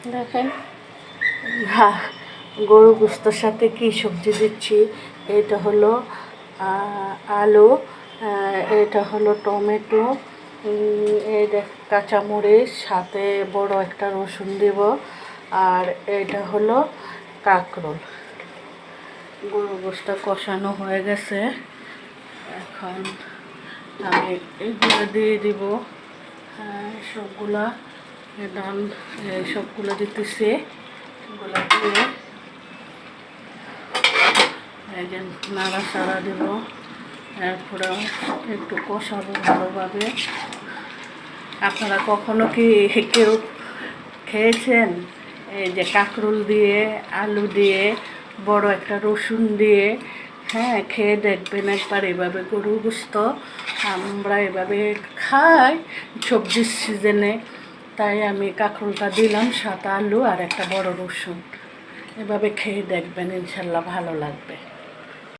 দেখেন গরু গোশতের সাথে কি সবজি দিচ্ছি। এটা হলো আলু, এটা হলো টমেটো, এই কাঁচামরিচ, সাথে বড় একটা রসুন দেব, আর এটা হলো কাঁকরোল। গরু গোশতটা কষানো হয়ে গেছে, এখন আমি এগুলো দিয়ে দিব। সবগুলা ডান সবগুলো দিতেছি। এগুলো দিয়ে এই যে নাড়াচাড়া দেব, এরপরে একটু কষাবো ভালোভাবে। আপনারা কখনো কি কেউ খেয়েছেন এই যে কাঁকরোল দিয়ে, আলু দিয়ে, বড় একটা রসুন দিয়ে? হ্যাঁ, খেয়ে দেখবেন একবার এভাবে গরুর গোশত। আমরা এভাবে খাই সবজির সিজনে, তাই আমি কাঁকরোলটা দিলাম, সাদা আলু আর একটা বড় রসুন। এভাবে খেয়ে দেখবেন, ইনশাল্লাহ ভালো লাগবে।